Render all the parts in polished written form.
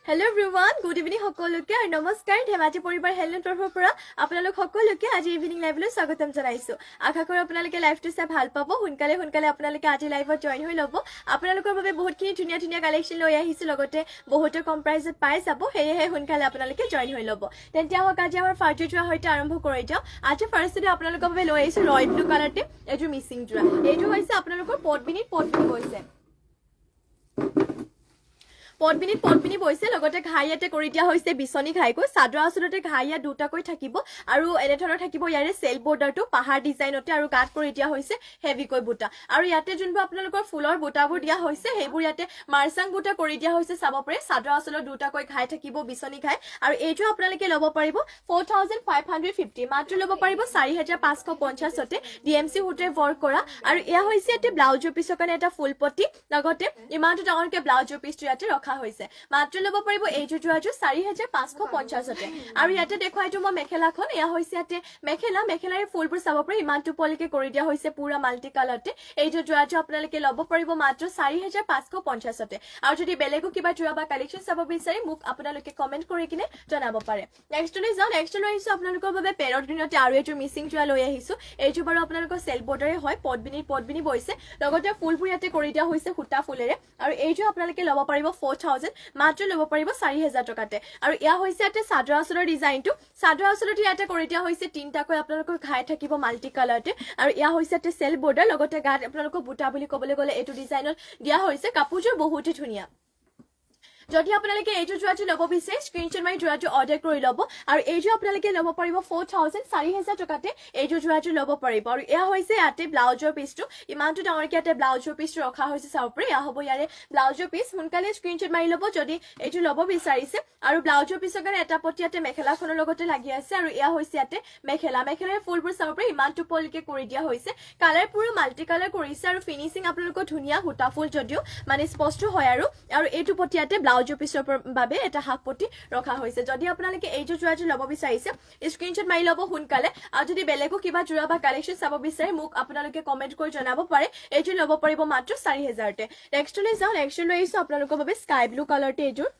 Hello everyone, good evening সকলোকে আৰু নমস্কাৰ ধেমাজি পৰিবাৰ হেলন তৰফৰ পৰা আপোনালোক সকলোকে আজি ইভিনিং লাইভলৈ স্বাগতম জনাইছো আশা কৰো আপোনালোকে লাইভটো চাই ভাল পাব সোনকালে আপোনালোকে আজি লাইভত জয়েন হৈ ল'ব আপোনালোকৰ বাবে বহুতখিনি ধুনীয়া কালেকচন লৈ আহিছো লগতে বহুতো কম প্ৰাইজত পাই যাব হেয়ে সোনকালে আপোনালোকে জয়েন হৈ ল'ব তেন্তে আহক আজি আমাৰ ফাৰ্ষ্ট যোৱা হৈতে আৰম্ভ কৰি যাও আজি ফাৰ্ষ্টতে আপোনালোকৰ বাবে লৈ আহিছো ৰয়েল ব্লু কালাৰতে এটো মিসিং যোৱা এইটো হৈছে আপোনালোকৰ পটবিনি গৈছে পটবিনি বৈছে লগতে ঘাইয়াতে কৰি দিয়া হৈছে বিছনি ঘাইকৈ চাদৰ আচলতে ঘাইয়া দুটাকৈ থাকিব আৰু এনে ধৰণৰ থাকিব ইয়াৰে সেল বৰ্ডাৰটো পাহাৰ ডিজাইনতে আৰু গাত কৰি দিয়া হৈছে হেভিকৈ বুটা আৰু ইয়াতে যোনবোৰ আপোনালোকৰ ফুলৰ বুটাবোৰ দিয়া হৈছে সেইবোৰ ইয়াতে মাৰ্চাং বুটা কৰি দিয়া হৈছে চাব পাৰে চাদৰ আচলত দুটাকৈ ঘাই থাকিব বিছনি ঘাই আৰু এইটো আপোনালোকে ল'ব পাৰিব 4550 মাত্ৰ ল'ব পাৰিব 4550 তে ডিএমসি হুটে ৱৰ্ক কৰা আৰু এয়া হৈছে ইয়াতে ব্লাউজৰ পিছৰ কাৰণে এটা ফুল পটি লগতে ইমানটো ডাঙৰকে ব্লাউজৰ পিছটো ইয়াতে ৰখা হৈছে মাত্ৰ ল'ব পাৰিব এইটো যোৱাটো 4550 তে আৰু ইয়াতে দেখুৱাইটো মই মেখেলাখন এয়া হৈছে ইয়াতে মেখেলাৰ ফুলবোৰ চাব পাৰে ইমানটো পলিকে কৰি দিয়া হৈছে পুৰা মাল্টি কালাৰতে এইটো যোৱাটো আপোনালোকে ল'ব পাৰিব মাত্ৰ 4550 তে আৰু যদি বেলেগো কিবা যোৱা বা কালেকচন চাব বিচাৰি মোক আপোনালোকে কমেন্ট কৰি কিনে জনাব পাৰে নেক্সটলৈ যাও নেক্সটলৈ আহিছো আপোনালোকৰ বাবে পেৰট গ্ৰীনতে আৰু এইটো মিসিং যোৱা লৈ আহিছো এইটো বাৰু আপোনালোকৰ সেল বৰ্ডাৰে হয় পটবিনি বৈছে লগতে ফুলবোৰ ইয়াতে কৰি দিয়া হৈছে সূতা ফুলেৰে আৰু এইটো আপোনালোকে ল'ব পাৰিব 4000 মাত্ৰ ল'ব পাৰিব 4000 টকাতে আৰু ইয়া হৈছে ইয়াতে চাদৰ আচলৰ ডিজাইনটো চাদৰ আচলতে ইয়াতে কৰি দিয়া হৈছে তিনটাকৈ আপোনালোকৰ ঘাই থাকিব মাল্টি কালাৰতে আৰু ইয়া হৈছে ইয়াতে সেল বৰ্ডাৰ লগতে গাত আপোনালোকৰ বুটা বুলি ক'বলৈ গ'লে এইটো ডিজাইনত দিয়া হৈছে কাপোৰযোৰ বহুতেই ধুনীয়া যদি আপোনালোকে এইটো যোৱাটো ল'ব বিচাৰে স্ক্ৰিনশ্বট মাৰি যোৱাটো অৰ্ডাৰ কৰি ল'ব আৰু এইটো আপোনালোকে ল'ব পাৰিব 4000 টকাতে এইটো যোৱাটো ল'ব পাৰিব আৰু এয়া হৈছে ইয়াতে ব্লাউজৰ পিছটো ইমানটো ডাঙৰকে ইয়াতে ব্লাউজৰ পিছটো ৰখা হৈছে চাব পাৰে এয়া হ'ব ইয়াৰে ব্লাউজৰ পিছ সোনকালে স্ক্ৰিনশ্বট মাৰি ল'ব যদি এইটো ল'ব বিচাৰিছে আৰু ব্লাউজৰ পিছৰ কাৰণে এটা পটি ইয়াতে মেখেলাখনৰ লগতে লাগি আছে আৰু এয়া হৈছে ইয়াতে মেখেলাৰ ফুলবোৰ চাব পাৰে ইমানটো পলিকে কৰি দিয়া হৈছে কালাৰ পুৰো মাল্টি কালাৰ কৰিছে আৰু ফিনিচিং আপোনালোকৰ ধুনীয়া সূতা ফুল যদিও মানে স্পষ্ট হয় আৰু এইটো পটি ইয়াতে ব্লাউজৰ পিছৰ বাবে এটা হাফ পটি ৰখা হৈছে যদি আপোনালোকে এইটো যোৱাটো ল'ব বিচাৰিছে স্ক্ৰিনশ্বট মাৰি ল'ব সোনকালে আৰু যদি বেলেগো কিবা যোৱা বা কালেকচন চাব বিচাৰে মোক আপোনালোকে কমেন্ট কৰি জনাব পাৰে এইটো ল'ব পাৰিব মাত্ৰ 4000 তে নেক্সটলৈ যাও নেক্সটলৈ আহিছো আপোনালোকৰ বাবে স্কাই ব্লু কালাৰতে এইটো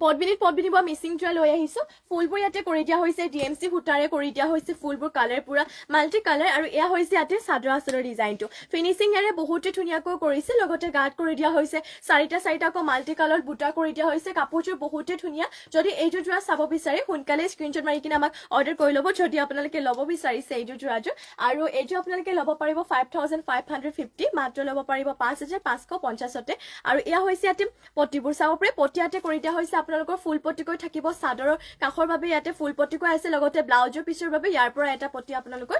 পটবিনি বা মিসিং যোৱা লৈ আহিছো ফুলবোৰ ইয়াতে কৰি দিয়া হৈছে ডিএমসি সূতাৰে কৰি দিয়া হৈছে ফুলবোৰ কালাৰ পুৰা মাল্টি কালাৰ আৰু এয়া হৈছে ইয়াতে চাদৰ আচলৰ ডিজাইনটো ফিনিচিং ইয়াৰে বহুতে ধুনীয়াকৈ কৰিছে লগতে গাত কৰি দিয়া হৈছে চাৰিটাকৈ মাল্টি কালাৰ বুটা কৰি দিয়া হৈছে কাপোৰযোৰ বহুতে ধুনীয়া যদি এইটো যোৱা চাব বিচাৰে সোনকালে স্ক্ৰিনশ্বট মাৰি কিনে আমাক অৰ্ডাৰ কৰি ল'ব যদি আপোনালোকে ল'ব বিচাৰিছে এইটো যোৱাটো আৰু এইটো আপোনালোকে ল'ব পাৰিব 5550 মাত্ৰ ল'ব পাৰিব 5550 তে আৰু এয়া হৈছে ইয়াতে পটিবোৰ চাব পাৰে পটি ইয়াতে কৰি দিয়া হৈছে আপোনালোকৰ ফুল পটিকৈ থাকিব চাদৰৰ কাখৰ বাবে ইয়াতে ফুল পটিকৈ আছে লগতে ব্লাউজৰ পিছৰ বাবে ইয়াৰ পৰা এটা পটি আপোনালোকৰ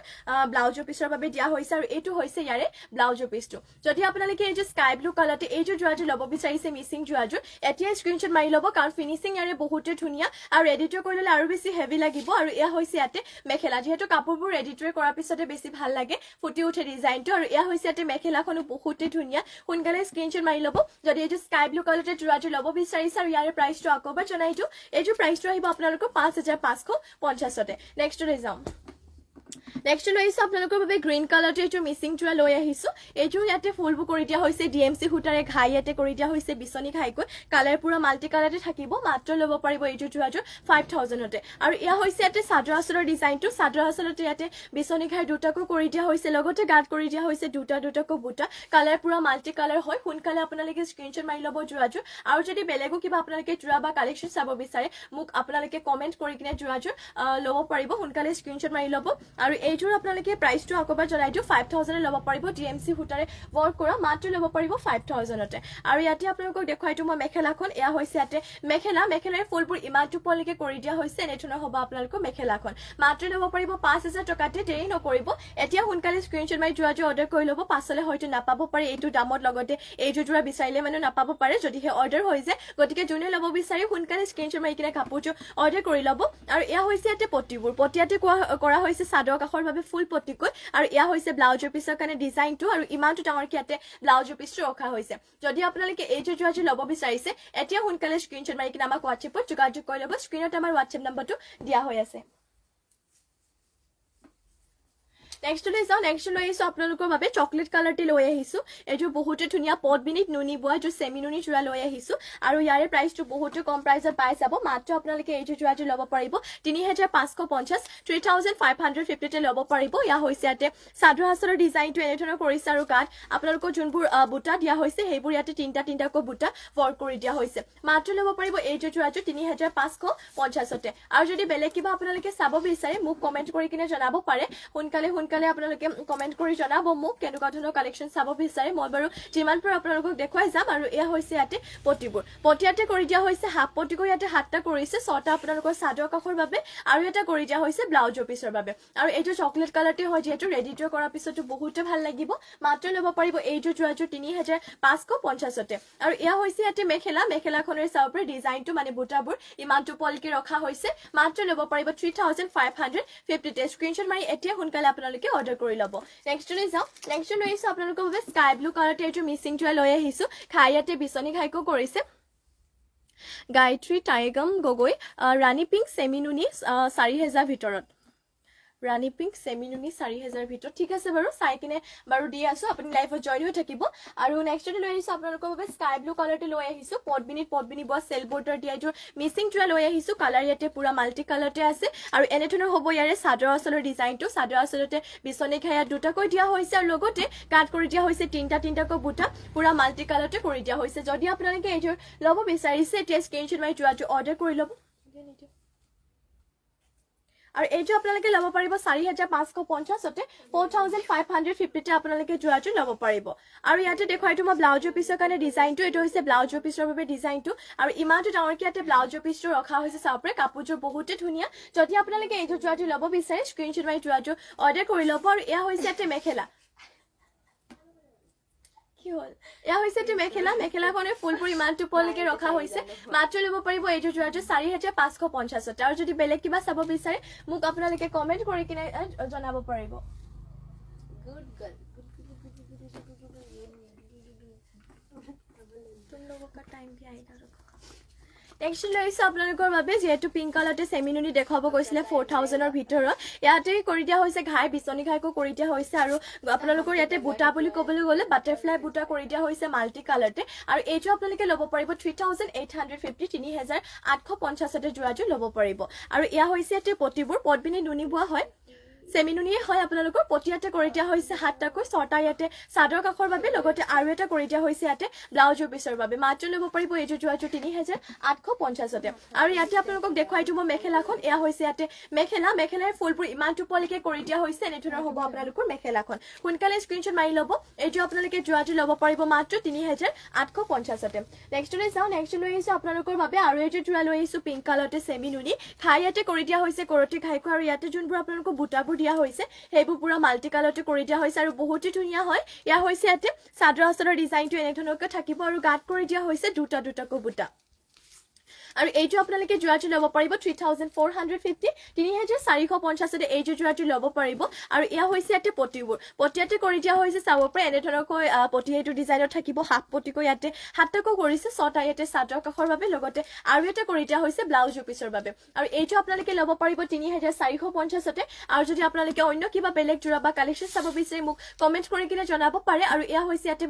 ব্লাউজৰ পিছৰ বাবে দিয়া হৈছে আৰু এইটো হৈছে ইয়াৰে ব্লাউজৰ পিছটো যদি আপোনালোকে এই যে স্কাই ব্লু কালাৰতে এইটো যোৱাটো ল'ব বিচাৰিছে মিসিং যোৱাটো এতিয়া স্ক্ৰিনশ্বট মাৰি ল'ব কাৰণ ফিনিচিং ইয়াৰে বহুতে ধুনীয়া আৰু এডিটৰ কৰি ল'লে আৰু বেছি হেভি লাগিব আৰু এয়া হৈছে ইয়াতে মেখেলা যিহেতু কাপোৰবোৰ এডিটৰ কৰাৰ পিছতে বেছি ভাল লাগে ফুটি উঠে ডিজাইনটো আৰু এয়া হৈছে ইয়াতে মেখেলাখনো বহুতে ধুনীয়া সোনকালে স্ক্ৰিনশ্বট মাৰি ল'ব যদি এইটো স্কাই ব্লু কালাৰতে যোৱাটো ল'ব বিচাৰিছে আৰু ইয়াৰে প্ৰাইচটো আকৌবাৰ জনাইছো এইটো প্ৰাইচটো আহিব আপোনালোকৰ 5550 তে নেক্সটলৈ যাম নেক্সট লৈ আহিছো আপোনালোকৰ বাবে গ্ৰীণ কালাৰটো এইটো মিসিং যোৱা লৈ আহিছো এইটো ইয়াতে ফুলবোৰ কৰি দিয়া হৈছে ডিএমসি সূতাৰে ঘাই ইয়াতে কৰি দিয়া হৈছে বিছনি ঘাইকৈ কালাৰ পুৰা মাল্টি কালাৰতে থাকিব মাত্ৰ ল'ব পাৰিব এইটো যোৱাটো 5000 তে আৰু এয়া হৈছে ইয়াতে চাদৰ আচলৰ ডিজাইনটো চাদৰ আচলতে ইয়াতে বিছনি ঘাই দুটাকৈ কৰি দিয়া হৈছে লগতে গাত কৰি দিয়া হৈছে দুটাকৈ বুটা কালাৰ পুৰা মাল্টি কালাৰ হয় সোনকালে আপোনালোকে স্ক্ৰিনশ্বট মাৰি ল'ব যোৱাটো আৰু যদি বেলেগো কিবা আপোনালোকে যোৱা বা কালেকচন চাব বিচাৰে মোক আপোনালোকে কমেন্ট কৰি কিনে যোৱাটো ল'ব পাৰিব সোনকালে স্ক্ৰিনশ্বট মাৰি ল'ব আৰু এইটোৰ আপোনালোকে প্ৰাইচটো আকৌবাৰ জনাই দিও 5000 ল'ব পাৰিব ডিএমসি সূতাৰে ৱৰ্ক কৰা মাত্ৰ ল'ব পাৰিব 5000 তে আৰু ইয়াতে আপোনালোকক দেখুৱাইটো মই মেখেলাখন এয়া হৈছে ইয়াতে মেখেলাৰ ফুলবোৰ ইমানটো পলিকে কৰি দিয়া হৈছে এনেধৰণৰ হ'ব আপোনালোকৰ মেখেলাখন মাত্ৰ ল'ব পাৰিব 5000 টকাতে দেৰি নকৰিব এতিয়া সোনকালে স্ক্ৰিনশ্বট মাৰি যোৱাটো অৰ্ডাৰ কৰি ল'ব পাছলৈ হয়তো নাপাব পাৰে এইটো দামত লগতে এইটো যোৰা বিচাৰিলে মানে নাপাব পাৰে যদিহে অৰ্ডাৰ হৈ যায় গতিকে যোনে ল'ব বিচাৰি সোনকালে স্ক্ৰিনশ্বট মাৰি কিনে কাপোৰটো অৰ্ডাৰ কৰি ল'ব আৰু এয়া হৈছে ইয়াতে পটিবোৰ পটিয়াতে কৰা হৈছে চাদৰ কাখৰ বাবে ফুল পটিকৈ আৰু এয়া হৈছে ব্লাউজৰ পিছৰ কাৰণে ডিজাইনটো আৰু ইমানটো ডাঙৰকে ইয়াতে ব্লাউজৰ পিছটো ৰখা হৈছে যদি আপোনালোকে এইটো যোৱাটো ল'ব বিচাৰিছে এতিয়া সোনকালে স্ক্ৰিনশ্বট মাৰি কিনে আমাক হোৱাটছএপত যোগাযোগ কৰি ল'ব স্ক্ৰিনত আমাৰ হোৱাটছএপ নম্বৰটো দিয়া হৈ আছে নেক্সটলৈ যাওঁ নেক্সট লৈ আহিছোঁ আপোনালোকৰ বাবে চকলেট কালাৰটি লৈ আহিছোঁ এইটো বহুতে ধুনীয়া পদ্মিনীত নুনি বোৱা এইটো চেমি নুনি যোৰা লৈ আহিছোঁ আৰু ইয়াৰে প্ৰাইচটো বহুতে কম প্ৰাইচত পাই যাব মাত্ৰ আপোনালোকে এইটো যোৰাটো ল'ব পাৰিব 3550 3550 ল'ব পাৰিব ইয়া হৈছে ইয়াতে চাদৰ আঁচলৰ ডিজাইনটো এনেধৰণৰ কৰিছে আৰু গাত আপোনালোকৰ যোনবোৰ বুটা দিয়া হৈছে সেইবোৰ ইয়াতে তিনিটাকৈ বুটা ৱৰ্ক কৰি দিয়া হৈছে মাত্ৰ ল'ব পাৰিব এইটো যোৰাটো 3550 আৰু যদি বেলেগ কিবা আপোনালোকে চাব বিচাৰে মোক কমেন্ট কৰি কিনে জনাব পাৰে সোনকালে আপোনালোকে কমেন্ট কৰি জনাব মোক কেনেকুৱা ধৰণৰ কালেকশ্যন চাব বিচাৰে মই বাৰু যিমান পাৰো আপোনালোকক দেখুৱাই যাম আৰু এয়া হৈছে ইয়াতে পটিবোৰ পটিয়াতে কৰি দিয়া হৈছে হাফ পটিকৈ ইয়াতে 7টা কৰিছে 6টা আপোনালোকৰ চাদৰ কাষৰ বাবে আৰু এটা কৰি দিয়া হৈছে ব্লাউজৰ পিছৰ বাবে আৰু এইটো চকলেট কালাৰটি হয় যেহেতু ৰেডি টু কৰাৰ পিছতো বহুতে ভাল লাগিব মাত্ৰ ল'ব পাৰিব এইটো যোৰাটো 3550 আৰু এয়া হৈছে ইয়াতে মেখেলাখনৰ চাওপৰে ডিজাইনটো মানে বুটাবোৰ ইমানটো পলকে ৰখা হৈছে মাত্ৰ ল'ব পাৰিব 3550 স্ক্ৰীনশ্বট মাৰি এতিয়া সোনকালে আপোনালোকে অৰ্ডাৰ কৰি ল'ব নেক্সট লৈ যাওঁ নেক্সট লৈ আহিছোঁ আপোনালোকৰ বাবে স্কাই ব্লু কালাৰতে এইটো মিচিং যোৰা লৈ আহিছোঁ ইয়াতে বিচনী ঘাইকো কৰিছে গায়ত্ৰী টাইগম গগৈ ৰাণী পিংক চেমি নুনি 4000 ভিতৰত ৰাণী পিংক চেমি নুনি 4000 ভিতৰত ঠিক আছে বাৰু চাই কিনে বাৰু দি আছো আপুনি লাইভত জয়েন হৈ থাকিব আৰু নেক্সটতে লৈ আহিছোঁ আপোনালোকৰ বাবে স্কাই ব্লু কালাৰতে লৈ আহিছোঁ পদ্মিনী বোৱা চেল বৰ্ডাৰ দিয়া এইটো মিচিং যোৰা লৈ আহিছোঁ কালাৰ ইয়াতে পুৰা মাল্টি কালাৰতে আছে আৰু এনেধৰণৰ হ'ব ইয়াৰে চাদৰ আঁচলৰ ডিজাইনটো চাদৰ আঁচলতে বিচনী ঘাইয়াত দুটাকৈ দিয়া হৈছে আৰু লগতে কাট কৰি দিয়া হৈছে তিনিটাকৈ বুটা পুৰা মাল্টি কালাৰতে কৰি দিয়া হৈছে যদি আপোনালোকে এইটো ল'ব বিচাৰিছে এতিয়া স্ক্ৰীনশ্বট মাৰি যোৱাটো অৰ্ডাৰ কৰি ল'ব আৰু এইটো আপোনালোকে ল'ব পাৰিব 4550 4550 আপোনালোকে যোৱাটো ল'ব পাৰিব আৰু ইয়াতে দেখুৱাইটো মই ব্লাউজৰ পিছৰ কাৰণে ডিজাইনটো এইটো হৈছে ব্লাউজৰ পিছৰ বাবে ডিজাইনটো আৰু ইমানটো ডাঙৰকৈ ইয়াতে ব্লাউজৰ পিছটো ৰখা হৈছে চাওপৰে কাপোৰযোৰ বহুতে ধুনীয়া যদি আপোনালোকে এইটো যোৱাটো ল'ব বিচাৰে স্ক্ৰীনশ্বট মাৰি যোৱাটো অৰ্ডাৰ কৰি ল'ব আৰু এয়া হৈছে ইয়াতে মেখেলা কি হল এয়া হৈছে এইটো মেখেলাখনে ফুলবোৰ ইমানটো পলকে ৰখা হৈছে মাত্ৰ ল'ব পাৰিব এইটো যোৰাটো 4550 আৰু যদি বেলেগ কিবা চাব বিচাৰে মোক আপোনালোকে কমেন্ট কৰি কিনে জনাব পাৰিব तुम लोगों का टाइम भी आएगा নেক্সট লৈ আহিছোঁ আপোনালোকৰ বাবে যেহেতু পিংক কালাৰতে চেমি নুনি দেখুৱাব কৈছিলে 4000ৰ ভিতৰত ইয়াতে কৰি দিয়া হৈছে ঘাই বিচনী ঘাইকো কৰি দিয়া হৈছে আৰু আপোনালোকৰ ইয়াতে বুটা বুলি ক'বলৈ গ'লে বাটাৰফ্লাই বুটা কৰি দিয়া হৈছে মাল্টি কালাৰতে আৰু এইটো আপোনালোকে ল'ব পাৰিব 3850 3850 যোৰাটো ল'ব পাৰিব আৰু এয়া হৈছে ইয়াতে পটিবোৰ পদ্মিনী নুনি বোৱা হয় চেমি নুনিয়ে হয় আপোনালোকৰ পটিয়াতে কৰি দিয়া হৈছে 7টাকৈ 6টা ইয়াতে চাদৰ কাষৰ বাবে লগতে আৰু এটা কৰি দিয়া হৈছে ইয়াতে ব্লাউজৰ পিছৰ বাবে মাত্ৰ ল'ব পাৰিব এইটো যোৰাটো 3850 আৰু ইয়াতে আপোনালোকক দেখুৱাইটো মই মেখেলাখন এয়া হৈছে ইয়াতে মেখেলাৰ ফুলবোৰ ইমানটো পলকে কৰি দিয়া হৈছে এনেধৰণৰ হ'ব আপোনালোকৰ মেখেলাখন সোনকালে স্ক্ৰীনশ্বট মাৰি ল'ব এইটো আপোনালোকে যোৰাটো ল'ব পাৰিব মাত্ৰ 3850 নেক্সটলৈ যাওঁ নেক্সট লৈ আহিছোঁ আপোনালোকৰ বাবে আৰু এইটো যোৰা লৈ আহিছোঁ পিংক কালাৰতে চেমি নুনি ইয়াতে কৰি দিয়া হৈছে কৰতি ঘাইকো আৰু ইয়াতে যোনবোৰ আপোনালোকৰ বুটাবোৰ দিয়া হৈছে সেইবোৰ পুৰা মাল্টি কালাৰতে কৰি দিয়া হৈছে আৰু বহুতে ধুনীয়া হয় ইয়া হৈছে ইয়াতে চাদৰ আঁচলৰ ডিজাইনটো এনেধৰণৰকৈ থাকিব আৰু গাত কৰি দিয়া হৈছে দুটাকৈ বুটা আৰু এইটো আপোনালোকে যোৰাটো ল'ব পাৰিব 3450 3450 এইটো যোৰাটো ল'ব পাৰিব আৰু এয়া হৈছে ইয়াতে পটিয়াতে কৰি দিয়া হৈছে চাব পাৰে এনেধৰণৰকৈ পটি এইটো ডিজাইনত থাকিব হাফ পটিকৈ ইয়াতে 7টাকৈ কৰিছে 6টা ইয়াতে চাদৰ কাষৰ বাবে লগতে আৰু এটা কৰি দিয়া হৈছে ব্লাউজৰ পিছৰ বাবে আৰু এইটো আপোনালোকে ল'ব পাৰিব 3450 আৰু যদি আপোনালোকে অন্য কিবা বেলেগ যোৰা বা কালেকশ্যন চাব বিচাৰে মোক কমেন্ট কৰি কিনে জনাব পাৰে আৰু এয়া হৈছে ইয়াতে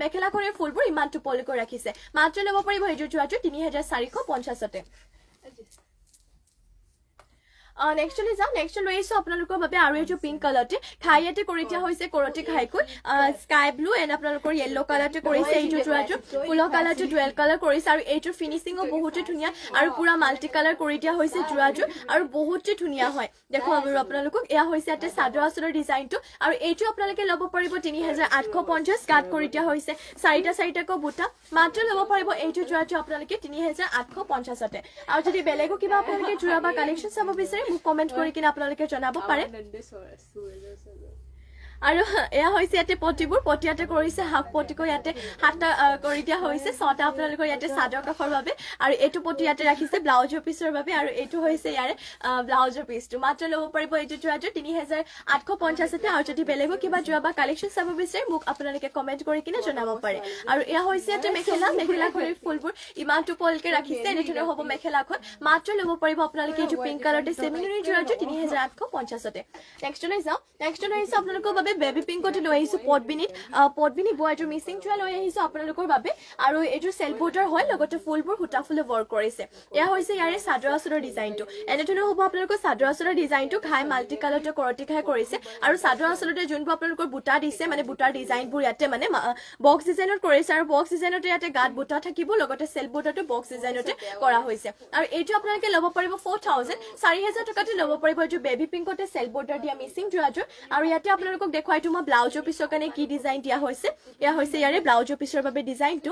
মেখেলাখনৰ ফুলবোৰ ইমানটো পলকৈ ৰাখিছে মাত্ৰ ল'ব পাৰিব এইটো যোৰাটো 3450 নেক্সটলৈ যাওঁ নেক্সট লৈ আহিছোঁ আপোনালোকৰ বাবে আৰু এইটো পিংক কালাৰতে ইয়াতে কৰি দিয়া হৈছে কৰতি ঘাইকৈ স্কাই ব্লু এণ্ড আপোনালোকৰ য়েল্লো কালাৰতে কৰিছে এইটো যোৰাটো ফুলৰ কালাৰটো ডুৱেল কালাৰ কৰিছে আৰু এইটোৰ ফিনিচিঙো বহুতে ধুনীয়া আৰু পুৰা মাল্টি কালাৰ কৰি দিয়া হৈছে যোৰাটো আৰু বহুতে ধুনীয়া হয় দেখুৱাম আৰু আপোনালোকক এয়া হৈছে ইয়াতে চাদৰ আঁচলৰ ডিজাইনটো আৰু এইটো আপোনালোকে ল'ব পাৰিব 3850 গাত কৰি দিয়া হৈছে 4টাকৈ বুটা মাত্ৰ ল'ব পাৰিব এইটো যোৰাটো আপোনালোকে 3850 আৰু যদি বেলেগো কিবা আপোনালোকে যোৰা বা কালেকশ্যন চাব বিচাৰে মোক কমেন্ট কৰি কিনে আপোনালোকে জনাব পাৰে আৰু এয়া হৈছে ইয়াতে পটিবোৰ পটিয়াতে কৰিছে হাফ পটিকৈ ইয়াতে হাতটা কৰি দিয়া হৈছে ছটা আপোনালোকৰ ইয়াতে চাদৰ কাষৰ বাবে আৰু এইটো পটি ইয়াতে ৰাখিছে ব্লাউজৰ পিছৰ বাবে আৰু এইটো হৈছে ইয়াৰে ব্লাউজৰ পিছটো মাত্ৰ ল'ব পাৰিব এইটো যোৱাযোৰ 3850 আৰু যদি বেলেগো কিবা যোৱা বা কালেকশ্যন চাব বিচাৰে মোক আপোনালোকে কমেণ্ট কৰি কিনে জনাব পাৰে আৰু এয়া হৈছে ইয়াতে মেখেলাখনৰ ফুলবোৰ ইমানটো পলকে ৰাখিছে এনেধৰণৰ হ'ব মেখেলাখন মাত্ৰ ল'ব পাৰিব আপোনালোকে এইটো পিংক কালাৰতে চেমিনুৰি যোৱাযোৰ 3850 নেক্সটলৈ যাওঁ নেক্সটলৈ আহিছে আপোনালোকৰ বাবে বেবী পিংকতে লৈ আহিছো পদ্মিনী বোৱা এযোৰ মিচিং চোৱা লৈ আহিছো আপোনালোকৰ বাবে আৰু এইযোৰ চেল বৰ্ডাৰ হয় লগতে ফুলবোৰ সূতা ফুলে ৱৰ্ক কৰিছে এয়া হৈছে ইয়াৰে চাদৰ আঁচলৰ ডিজাইনটো এনেধৰণৰ হ'ব আপোনালোকৰ চাদৰ আঁচলৰ ডিজাইনটো ঘাই মাল্টি কালাৰতে কৰতি ঘাই কৰিছে আৰু চাদৰ আঁচলতে যোনবোৰ আপোনালোকৰ বুটা দিছে মানে বুটাৰ ডিজাইনবোৰ ইয়াতে মানে বক্স ডিজাইনত কৰিছে আৰু বক্স ডিজাইনতে ইয়াতে গাত বুটা থাকিব লগতে চেল বৰ্ডাৰটো বক্স ডিজাইনতে কৰা হৈছে আৰু এইটো আপোনালোকে ল'ব পাৰিব 4000 টকাতে ল'ব পাৰিব এইটো বেবী পিংকতে চেল বৰ্ডাৰ দিয়া মিচিং যোৱাযোৰ আৰু ইয়াতে আপোনালোকক দেখুৱাইটো মই ব্লাউজৰ পিছৰ কাৰণে কি ডিজাইন দিয়া হৈছে এয়া হৈছে ইয়াৰে ব্লাউজৰ পিছৰ বাবে ডিজাইনটো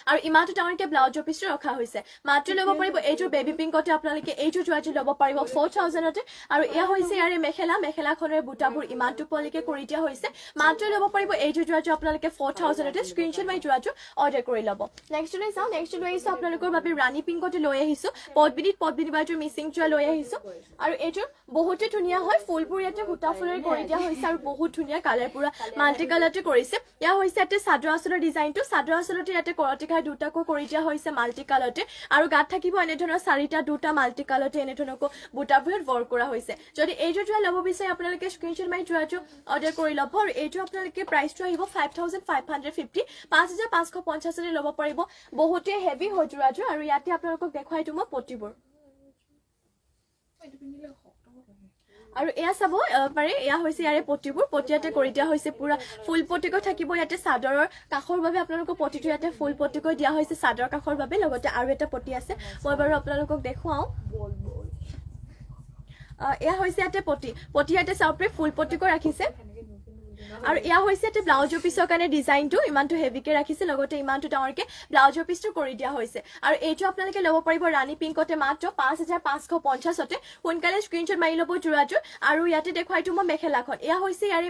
আৰু ইমানটো ডাঙৰকে ব্লাউজৰ পিছটো ৰখা হৈছে মাত্ৰ ল'ব পাৰিব এইযোৰ বেবী পিংকতে আপোনালোকে এইযোৰ যোৱাযোৰ ল'ব পাৰিব 4000তে আৰু এয়া হৈছে ইয়াৰে মেখেলাখনৰ বুটাবোৰ ইমানটো পলিকে কৰি দিয়া হৈছে মাত্ৰ ল'ব পাৰিব এইযোৰ যোৱাযোৰ আপোনালোকে 4000তে স্ক্ৰীনশ্বট মাৰি যোৱাযোৰ অৰ্ডাৰ কৰি ল'ব নেক্সটলৈ চাওঁ নেক্সট লৈ আহিছো আপোনালোকৰ বাবে ৰাণী পিংকতে লৈ আহিছো পদ্মিনী বাজুৰ মিচিং যোৱা লৈ আহিছো আৰু এইযোৰ বহুতে ধুনীয়া হয় ফুলবোৰ ইয়াতে সূতা ফুলেৰে কৰি দিয়া হৈছে আৰু বহুত ধুনীয়া কালাৰ পুৰা মাল্টি কালাৰতে কৰিছে এয়া হৈছে ইয়াতে চাদৰ আঁচলৰ ডিজাইনটো চাদৰ আঁচলতে ইয়াতে কৰতি ঘাই দুটাকৈ কৰি দিয়া হৈছে মাল্টি কালাৰতে আৰু গাত থাকিব এনেধৰণৰ চাৰিটা দুটা মাল্টি কালাৰতে এনেধৰণকৈ বুটাবোৰত ৱৰ্ক কৰা হৈছে যদি এইযোৰ যোৱা ল'ব বিচাৰে আপোনালোকে স্ক্ৰীনশ্বট মাৰি যোৱাযোৰ অৰ্ডাৰ কৰি ল'ব আৰু এইযোৰ আপোনালোকে প্ৰাইচটো আহিব 5550 5550 ল'ব পাৰিব বহুতে হেভি হৈ যোৱাযোৰ আৰু ইয়াতে আপোনালোকক দেখুৱাইটো মই পটিবোৰ আৰু এয়া চাব পাৰে এয়া হৈছে ইয়াৰে পটিবোৰ পটিয়াতে কৰি দিয়া হৈছে পুৰা ফুল পটিকৈ থাকিব ইয়াতে চাদৰৰ কাষৰ বাবে আপোনালোকক পটিটো ইয়াতে ফুল পটিকৈ দিয়া হৈছে চাদৰ কাষৰ বাবে লগতে আৰু এটা পটি আছে মই বাৰু আপোনালোকক দেখুৱাও এয়া হৈছে ইয়াতে পটি ইয়াতে চাওপৰে ফুল পটিকৈ ৰাখিছে আৰু এয়া হৈছে ইয়াতে ব্লাউজৰ পিছৰ কাৰণে ডিজাইনটো ইমানটো হেভিকে ৰাখিছে লগতে ইমানটো ডাঙৰকে ব্লাউজৰ পিছটো কৰি দিয়া হৈছে আৰু এইটো আপোনালোকে ল'ব পাৰিব ৰাণী পিংকতে মাত্ৰ 5550তে সোনকালে স্ক্ৰীনশ্বট মাৰি ল'ব যোৰাযোৰ আৰু ইয়াতে দেখুৱাইটো মই মেখেলাখন এয়া হৈছে ইয়াৰে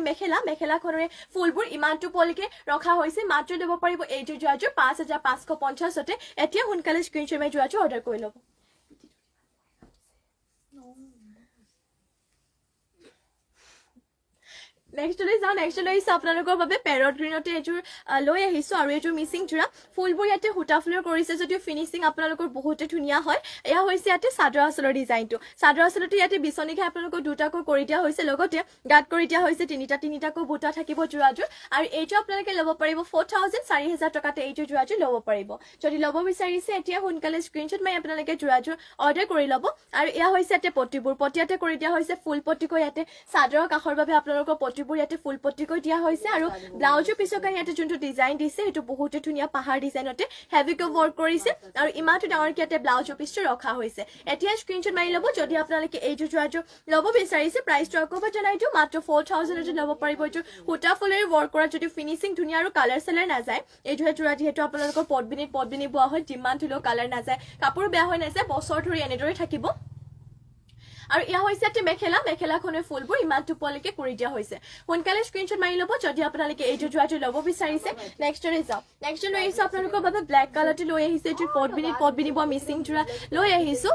মেখেলাখনৰে ফুলবোৰ ইমানটো পলিকে ৰখা হৈছে মাত্ৰ ল'ব পাৰিব এইটো যোৰাযোৰ 5550তে এতিয়া সোনকালে স্ক্ৰীনশ্বট মাৰি যোৰাযোৰ অৰ্ডাৰ কৰি ল'ব নেক্সটলৈ যাওঁ নেক্সটলৈ আহিছো আপোনালোকৰ বাবে পেৰট গ্ৰীণতে এইযোৰ লৈ আহিছো আৰু এইযোৰ মিচিং যোৰা ফুলবোৰ ইয়াতে সূতা ফুলৰ কৰিছে যদিও ফিনিচিং আপোনালোকৰ বহুতে ধুনীয়া হয় এয়া হৈছে ইয়াতে চাদৰ আঁচলৰ ডিজাইনটো চাদৰ আঁচলতে ইয়াতে বিচনী ঘাই আপোনালোকৰ দুটাকৈ কৰি দিয়া হৈছে লগতে গাত কৰি দিয়া হৈছে তিনিটাকৈ বুটা থাকিব যোৰাযোৰ আৰু এইটো আপোনালোকে ল'ব পাৰিব 4000 টকাতে এইযোৰ যোৰাযোৰ ল'ব পাৰিব যদি ল'ব বিচাৰিছে এতিয়া সোনকালে স্ক্ৰীনশ্বট মাৰি আপোনালোকে যোৰাযোৰ অৰ্ডাৰ কৰি ল'ব আৰু এয়া হৈছে ইয়াতে পটিয়াতে কৰি দিয়া হৈছে ফুল পটিকৈ ইয়াতে চাদৰৰ কাষৰ বাবে আপোনালোকৰ পটিবোৰ ইয়াতে ফুল পটিকৈ দিয়া হৈছে আৰু ব্লাউজৰ পিছৰ কাৰণে ইয়াতে যোনটো ডিজাইন দিছে সেইটো বহুতে ধুনীয়া পাহাৰ ডিজাইনতে হেভিকৈ ৱৰ্ক কৰিছে আৰু ইমানটো ডাঙৰকে ইয়াতে ব্লাউজৰ পিছটো ৰখা হৈছে এতিয়া স্ক্ৰীনশ্বট মাৰি ল'ব যদি আপোনালোকে এইযোৰ যোৰাযোৰ ল'ব বিচাৰিছে প্ৰাইচটো আকৌ জনাই দিওঁ মাত্ৰ 4000তে ল'ব পাৰিব এইযোৰ সূতা ফুলেৰে ৱৰ্ক কৰা যদি ফিনিচিং ধুনীয়া আৰু কালাৰ চালাৰ নাযায় এইযোৰ যোৰা যিহেতু আপোনালোকৰ পদ্মিনী বোৱা হয় যিমান ধুলেও কালাৰ নাযায় কাপোৰ বেয়া হৈ নাযায় বছৰ ধৰি এনেদৰে থাকিব আৰু এয়া হৈছে ইয়াতে মেখেলাখনৰ ফুলবোৰ ইমানটো পলিকে কৰি দিয়া হৈছে সোনকালে স্ক্ৰীনশ্বট মাৰি ল'ব যদি আপোনালোকে এইযোৰ যোৰাযোৰ ল'ব বিচাৰিছে নেক্সটলৈ যাওঁ নেক্সট লৈ আহিছো আপোনালোকৰ বাবে ব্লেক কালাৰটো লৈ আহিছে এইযোৰ পদ্মিনী বোৱা মিচিং যোৰা লৈ আহিছো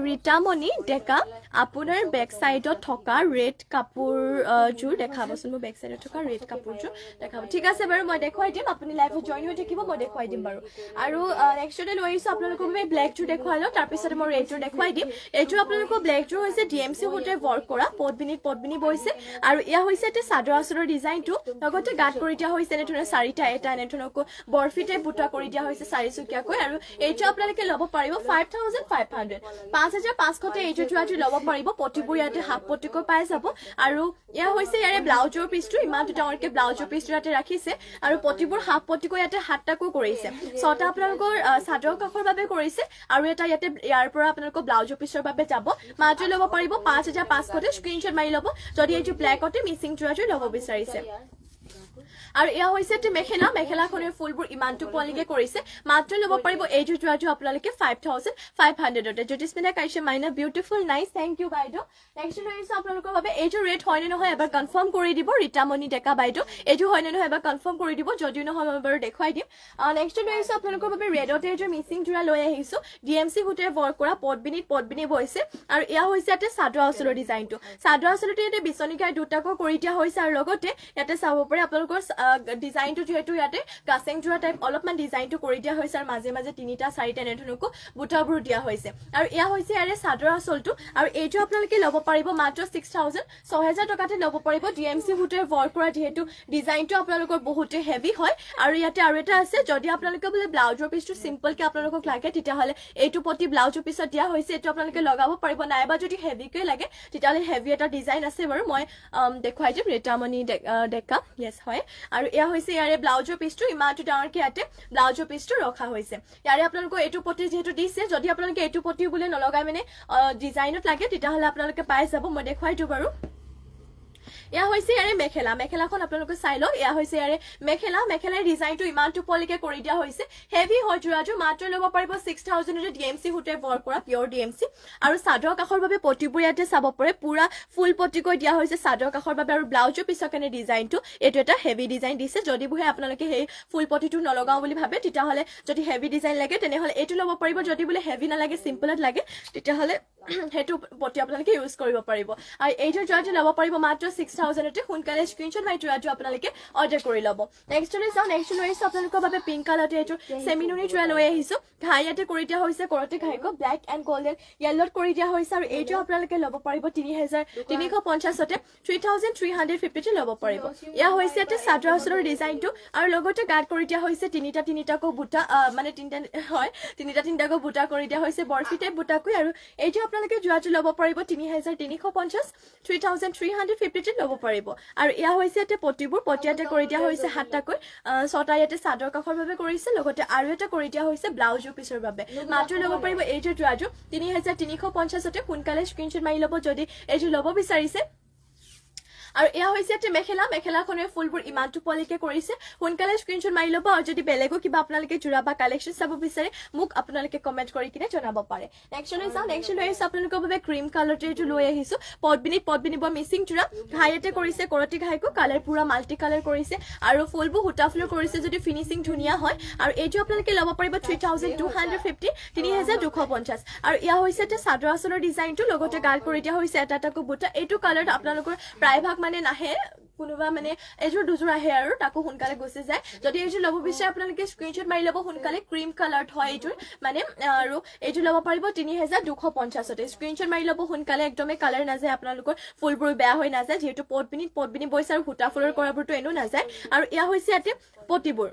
ৰীতামণি ডেকা আপোনাৰ বেক সাইডত থকা ৰেড কাপোৰযোৰ দেখাবচোন মোৰ বেক সাইডত থকা ৰেড কাপোৰযোৰ দেখাব ঠিক আছে বাৰু মই দেখুৱাই দিম আপুনি লাইভত জইন হৈ থাকিব মই দেখুৱাই দিম বাৰু আৰু নেক্সটতে লৈ আহিছো আপোনালোকৰ বাবে ব্লেকযোৰ দেখুৱাই লওঁ তাৰপিছত মই ৰেডযোৰ দেখুৱাই দিম এইযোৰ আপোনালোকৰ ব্লেকযোৰ হৈছে DMC সূতাৰে ৱৰ্ক কৰা পদ্মিনী বৈছে আৰু এয়া হৈছে এটা চাদৰ আঁচলৰ ডিজাইনটো লগতে গাত কৰি দিয়া হৈছে এনেধৰণৰ চাৰিটা এটা এনেধৰণকৈ বৰফি টাইপ বুটা কৰি দিয়া হৈছে চাৰিচুকীয়াকৈ আৰু এইটো আপোনালোকে ল'ব পাৰিব 5500 5500তে এইযোৰ যোৰাযোৰ ল'ব পাৰিব পটিবোৰ ইয়াতে হাফ পটিকৈ পাই যাব আৰু এয়া হৈছে ইয়াৰে ব্লাউজৰ পিছটো ইমানটো ডাঙৰকে ব্লাউজৰ পিছটো ইয়াতে ৰাখিছে আৰু পটিবোৰ হাফ পটিকৈ ইয়াতে সাতটাকৈ কৰিছে ছটা আপোনালোকৰ চাদৰ কাষৰ বাবে কৰিছে আৰু এটা ইয়াতে ইয়াৰ পৰা আপোনালোকৰ ব্লাউজৰ পিছৰ বাবে যাব মাত্ৰ ল'ব পাৰিব 5500তে স্ক্ৰীনশ্বট মাৰি ল'ব যদি এইটো ব্লেকতে মিচিং যোৰাযোৰ ল'ব বিচাৰিছে আৰু এয়া হৈছে এটি মেখেলা মেখেলাখনৰ ফুলবোৰ ইমানটো পোৱালিকে কৰিছে মাত্ৰ ল'ব পাৰিব এইযোৰ যোৱাটো আপোনালোকে 5500 জ্যোতিস্মিতা কাশ্যপ মাইনা বিউটিফুল নাইস থ্যাংক ইউ বাইদেউ নেক্সট লৈ আহিছে আপোনালোকৰ বাবে এইযোৰ ৰেট হয় নে নহয় এবাৰ কনফাৰ্ম কৰি দিব ৰীতামণি ডেকা বাইদেউ এইযোৰ হয় নে নহয় এবাৰ কনফাৰ্ম কৰি দিব যদিও নহয় মই বাৰু দেখুৱাই দিম নেক্সট লৈ আহিছে আপোনালোকৰ বাবে ৰেডতে এইযোৰ মিচিং জোৰা লৈ আহিছো ডিএমসি হুটেৰ ৱৰ্ক কৰা পদ্মিনী বৈছে আৰু এয়া হৈছে ইয়াতে চাদৰ আঁচলৰ ডিজাইনটো চাদৰ আঁচলতে ইয়াতে বিচনিকাই দুটাকৈ কৰি দিয়া হৈছে আৰু লগতে ইয়াতে চাব পাৰে আপোনালোকৰ ডিজাইনটো যেহেতু ইয়াতে কাছেং জোৰা টাইপ অলপমান ডিজাইনটো কৰি দিয়া হৈছে আৰু মাজে মাজে তিনিটা চাৰিটা এনেধৰণকো বুটাবোৰ দিয়া হৈছে আৰু এয়া হৈছে ইয়াৰে চাদৰ আঁচলটো আৰু এইটো আপোনালোকে ল'ব পাৰিব মাত্ৰ 6000 টকাতে ল'ব পাৰিব ডিএমসি হুটেৰ ৱৰ্ক কৰা যেহেতু ডিজাইনটো আপোনালোকৰ বহুতে হেভি হয় আৰু ইয়াতে আৰু এটা আছে যদি আপোনালোকে বোলে ব্লাউজৰ পিছটো চিম্পলকে আপোনালোকক লাগে তেতিয়াহ'লে এইটো প্ৰতি ব্লাউজৰ পিছত দিয়া হৈছে এইটো আপোনালোকে লগাব পাৰিব নাইবা যদি হেভিকৈ লাগে তেতিয়াহ'লে হেভি এটা ডিজাইন আছে বাৰু মই দেখুৱাই দিম ৰীতামণি ডেকা য়েছ হয় আৰু এয়া হৈছে ইয়াৰে ব্লাউজৰ পিছটো ইমানটো ডাঙৰকে ইয়াতে ব্লাউজৰ পিছটো ৰখা হৈছে ইয়াৰে আপোনালোকৰ এইটো প্ৰতি যেহেতু দিছে যদি আপোনালোকে এইটো প্ৰতি বোলে নলগাই মানে ডিজাইনত লাগে তেতিয়াহ'লে আপোনালোকে পাই যাব মই দেখুৱাই দিওঁ বাৰু এয়া হৈছে ইয়াৰে মেখেলাখন আপোনালোকে চাই লওক এয়া হৈছে ইয়াৰে মেখেলাৰ ডিজাইনটো ইমানটো পোৱালিকে কৰি দিয়া হৈছে হেভি হয় যোৰাযোৰ মাত্ৰ ল'ব পাৰিব 6000 ডিএমসি হুটে ৱৰ্ক কৰা পিয়ৰ ডিএমসি আৰু চাদৰ কাষৰ বাবে পটিবোৰ ইয়াতে চাব পাৰে পুৰা ফুল পটিকৈ দিয়া হৈছে চাদৰ কাষৰ বাবে আৰু ব্লাউজৰ পিছৰ কাৰণে ডিজাইনটো এইটো এটা হেভি ডিজাইন দিছে যদি বুহে আপোনালোকে সেই ফুল পটিটো নলগাও বুলি ভাবে তেতিয়াহ'লে যদি হেভি ডিজাইন লাগে তেনেহ'লে এইটো ল'ব পাৰিব যদি বোলে হেভি নালাগে চিম্পলত লাগে তেতিয়াহ'লে হেতু পটি আপোনালোকে ইউজ কৰিব পাৰিব আৰু এইটো যোৰাটো ল'ব পাৰিব মাত্ৰ 6000 সোনকালে স্ক্ৰীনশ্বট মাৰি যোৰাটো আপোনালোকে অৰ্ডাৰ কৰি ল'ব নেক্সট লৈ যাওঁ নেক্সট লৈ আহিছো আপোনালোকৰ বাবে পিংক কালাৰতে এইটো চেমিনুনি যোৰা লৈ আহিছো ঘাই ইয়াতে কৰি দিয়া হৈছে কৰতে ঘাইকো ব্লেক এণ্ড গোল্ডেন য়েল্লোত কৰি দিয়া হৈছে আৰু এইটো আপোনালোকে ল'ব পাৰিব 3350 3350 ল'ব পাৰিব এয়া হৈছে ইয়াতে চাদৰ আঁচলৰ ডিজাইনটো আৰু লগতে গাৰ্ড কৰি দিয়া হৈছে তিনিটাকৈ বুটা মানে তিনিটাকৈ বুটা কৰি দিয়া হৈছে বৰফি টাইপ বুটাকৈ আৰু এইটো আপোনালোকে যোৰাটো ল'ব পাৰিব 3350 3350 ল'ব পাৰিব আৰু এয়া হৈছে ইয়াতে পটিবোৰ পটিয়াতে কৰি দিয়া হৈছে সাতটাকৈ ছটা ইয়াতে চাদৰ কাষৰ বাবে কৰিছে লগতে আৰু এটা কৰি দিয়া হৈছে ব্লাউজৰ পিছৰ বাবে মাত্ৰ ল'ব পাৰিব এইটো যোৰাটো 3350 সোনকালে স্ক্ৰীনশ্বট মাৰি ল'ব যদি এইটো ল'ব বিচাৰিছে আৰু এয়া হৈছে ইয়াতে মেখেলাখনৰ ফুলবোৰ ইমানটো পোৱালিকে কৰিছে সোনকালে স্ক্ৰীনশ্বট মাৰি ল'ব আৰু যদি বেলেগো কিবা আপোনালোকে জোৰা বা কালেকশ্যন চাব বিচাৰে মোক আপোনালোকে কমেণ্ট কৰি কিনে জনাব পাৰে নেক্সট লৈ যাওঁ নেক্সট লৈ আহিছো আপোনালোকৰ বাবে ক্ৰীম কালাৰটো এইটো লৈ আহিছো পদ্মিনী বৰ মিচিং জোৰা ঘাইতে কৰিছে কৰতি ঘাইকো কালাৰ পুৰা মাল্টি কালাৰ কৰিছে আৰু ফুলবোৰ সূতা ফুলৰ কৰিছে যদি ফিনিচিং ধুনীয়া হয় আৰু এইটো আপোনালোকে ল'ব পাৰিব 3250 3250 আৰু এয়া হৈছে এটা চাদৰ আঁচলৰ ডিজাইনটো লগতে গাৰ্ড কৰি দিয়া হৈছে এটাকৈ বুটা এইটো কালাৰত আপোনালোকৰ প্ৰায়ভাগ মানে নাহে কোনোবা মানে এইযোৰ দুযোৰ আহে আৰু তাকো সোনকালে গুচি যায় যদি এইযোৰ ল'ব বিচাৰে আপোনালোকে স্ক্ৰীনশ্বট মাৰি ল'ব সোনকালে ক্ৰীম কালাৰত হয় এইযোৰ মানে আৰু এইযোৰ ল'ব পাৰিব 3250 স্ক্ৰীনশ্বট মাৰি ল'ব সোনকালে একদমেই কালাৰ নাযায় আপোনালোকৰ ফুলবোৰ বেয়া হৈ নাযায় যিহেতু পদ্মিনী বৈছে আৰু সূতা ফুলৰ কৰাবোৰতো এনেও নাযায় আৰু এয়া হৈছে ইয়াতে পটিবোৰ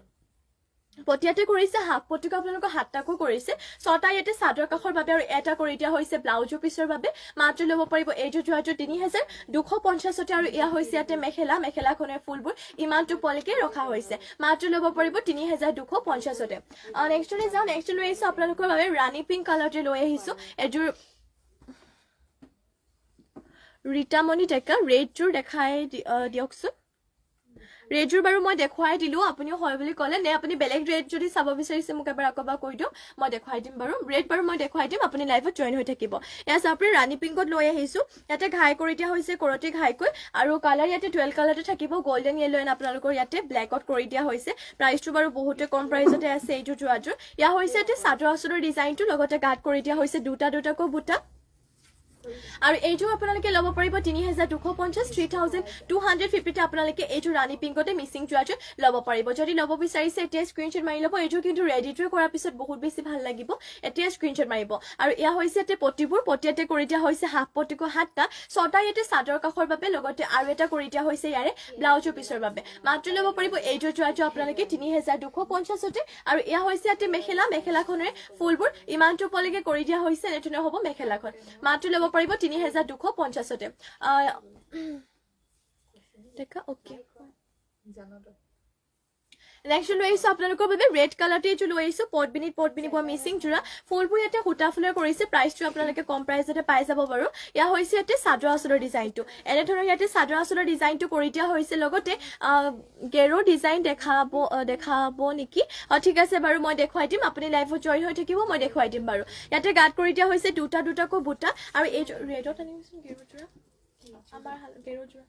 পটিয়াতে কৰিছে হাফ পটিকো আপোনালোকৰ সাতটাকো কৰিছে ছটা ইয়াতে চাদৰ কাষৰ বাবে আৰু এটা কৰি দিয়া হৈছে ব্লাউজৰ পিছৰ বাবে মাত্ৰ ল'ব পাৰিব এইযোৰ যোৰাযোৰ 3250 আৰু এয়া হৈছে ইয়াতে মেখেলাখনৰ ফুলবোৰ ইমানটো পোৱালিকে ৰখা হৈছে মাত্ৰ ল'ব পাৰিব 3250 নেক্সট লৈ যাওঁ নেক্সট লৈ আহিছো আপোনালোকৰ বাবে ৰাণী পিংক কালাৰতে লৈ আহিছো এযোৰ ৰীতামণি ডেকা ৰেডযোৰ দেখাই দিয়কচোন ৰেডযোৰ বাৰু মই দেখুৱাই দিলো আপুনিও হয় বুলি ক'লে নে আপুনি বেলেগ ৰেড যদি চাব বিচাৰিছে মোক এবাৰ আকবা কৈ দিও মই দেখুৱাই দিম বাৰু ৰেড বাৰু মই দেখুৱাই দিম আপুনি লাইভত জয়েন হৈ থাকিব এয়া আপুনি ৰাণী পিংকত লৈ আহিছো ইয়াতে ঘাই কৰি দিয়া হৈছে কৰতে ঘাইকৈ আৰু কালাৰ ইয়াতে 12 কালাৰতে থাকিব গোল্ডেন য়েলো এণ্ড আপোনালোকৰ ইয়াতে ব্লেকত কৰি দিয়া হৈছে প্ৰাইচটো বাৰু বহুতে কম প্ৰাইচতে আছে এইযোৰ যোৰাযোৰ ইয়া হৈছে ইয়াতে চাদৰ আঁচলৰ ডিজাইনটো লগতে গাৰ্ড কৰি দিয়া হৈছে দুটাকৈ বুটা আৰু এইটো আপোনালোকে ল'ব পাৰিব 3250 3250 আপোনালোকে এইটো ৰাণী পিংকতে মিচিং যোৰাটো ল'ব পাৰিব যদি ল'ব বিচাৰিছে এতিয়া স্ক্ৰীনশ্বট মাৰি ল'ব এইটো কিন্তু ৰেডিটো কৰাৰ পিছত বহুত বেছি ভাল লাগিব এতিয়া স্ক্ৰীনশ্বট মাৰিব আৰু এয়া হৈছে ইয়াতে পটিবোৰ পটিয়াতে কৰি দিয়া হৈছে হাফ পটিকো সাতটা ছটা ইয়াতে চাদৰ কাষৰ বাবে লগতে আৰু এটা কৰি দিয়া হৈছে ইয়াৰে ব্লাউজৰ পিছৰ বাবে মাত্ৰ ল'ব পাৰিব এইটো যোৰাটো আপোনালোকে 3250 আৰু এয়া হৈছে ইয়াতে মেখেলাখনৰ ফুলবোৰ ইমানটো পোৱালিকে কৰি দিয়া হৈছে এনেধৰণে হ'ব মেখেলাখন মাত্ৰ ল'ব পাৰিব 3250 দেখা ওকে নেক্সট লৈ আহিছো আপোনালোকৰ বাবে ৰেড কালাৰটো এইটো লৈ আহিছো পটবিনিত বোৱা মিচিং জোৰা ফুলবোৰ ইয়াতে সূতা ফুলৰ কৰিছে প্ৰাইচটো আপোনালোকে কম প্ৰাইচতে পাই যাব বাৰু ইয়া হৈছে ইয়াতে চাদৰ আঁচলৰ ডিজাইনটো এনেধৰণৰ ইয়াতে চাদৰ আঁচলৰ ডিজাইনটো কৰি দিয়া হৈছে লগতে গেৰো ডিজাইন দেখাব নেকি ঠিক আছে বাৰু মই দেখুৱাই দিম আপুনি লাইভত জইন হৈ থাকিব মই দেখুৱাই দিম বাৰু ইয়াতে গাঁত কৰি দিয়া হৈছে দুটাকৈ বুটা আৰু এই ৰেডত আনিবিচোন গেৰো জোৰা আমাৰ গেৰো জোৰা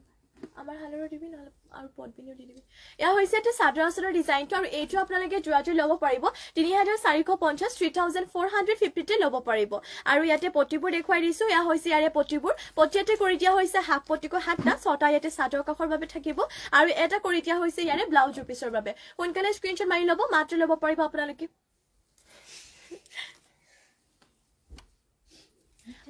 আমাৰ হালৰো দিবি নহলে আৰু পটবিনিও দি দিবি এয়া হৈছে এটা চাদৰ আঁচলৰ ডিজাইনটো আৰু এইটো আপোনালোকে যোৰাটো ল'ব পাৰিব 3450 3450 তে ল'ব পাৰিব আৰু ইয়াতে পটিবোৰ দেখুৱাই দিছো এয়া হৈছে ইয়াৰে পটিবোৰ পটিয়াতে কৰি দিয়া হৈছে হাফ পটিকৈ হাতটা ছটা ইয়াতে চাদৰ কাষৰ বাবে থাকিব আৰু এটা কৰি দিয়া হৈছে ইয়াৰে ব্লাউজ পিছৰ বাবে সোনকালে স্ক্ৰীনশ্বট মাৰি ল'ব মাত্ৰ ল'ব পাৰিব আপোনালোকে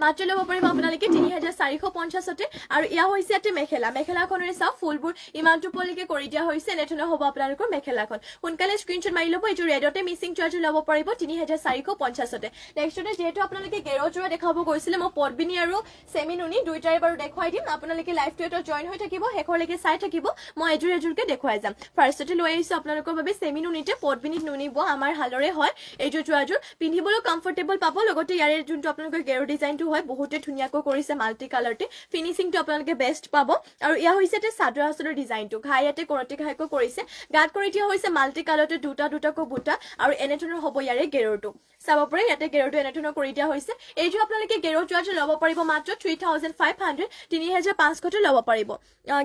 মাত্ৰ ল'ব পাৰিব আপোনালোকে 3450তে আৰু ইয়া হৈছে ইয়াতে মেখেলাখনৰে চাওক ফুলবোৰ ইমানটো পলিকে কৰি দিয়া হৈছে এনেধৰণৰ হ'ব আপোনালোকৰ মেখেলাখন সোনকালে স্ক্ৰীনশ্বট মাৰি ল'ব এইটো ৰেডতে মিচিং যোৰাটো ল'ব পাৰিব 3450তে নেক্সটতে যেহেতু আপোনালোকে গেৰো যোৰা দেখাব গৈছিলে মই পটবিনি আৰু চেমি নুনি দুইটাৰে বাৰু দেখুৱাই দিম আপোনালোকে লাইভটো এটা জইন হৈ থাকিব শেষলৈকে চাই থাকিব মই এজোৰকে দেখুৱাই যাম ফাৰ্ষ্টতে লৈ আহিছো আপোনালোকৰ বাবে চেমি নুনিতে পটবিনিত নুনি বোৱা আমাৰ হালৰে হয় এইটো যোৰাযোৰ পিন্ধিবলৈ কমফৰ্টেবল পাব লগতে ইয়াৰে যোনটো আপোনালোকৰ গেৰো ডিজাইনটো হয় বহুতে ধুনীয়াকৈ কৰিছে মাল্টি কালাৰতে ফিনিশিংটো আপোনালোকে বেষ্ট পাব আৰু ইয়া হৈছে এটা চাদৰ আঁচলৰ ডিজাইনটো ঘাইয়াতে কৰতে ঘাইকৈ কৰিছে গাত কৰি দিয়া হৈছে মাল্টি কালাৰতে দুটাকৈ বুটা আৰু এনেধৰণৰ হ'ব ইয়াৰে গেৰোটো চাব পাৰে ইয়াতে গেৰোটো এনেধৰণৰ কৰি দিয়া হৈছে এইটো আপোনালোকে গেৰো যোৰাটো ল'ব পাৰিব মাত্ৰ 3500 3500 ল'ব পাৰিব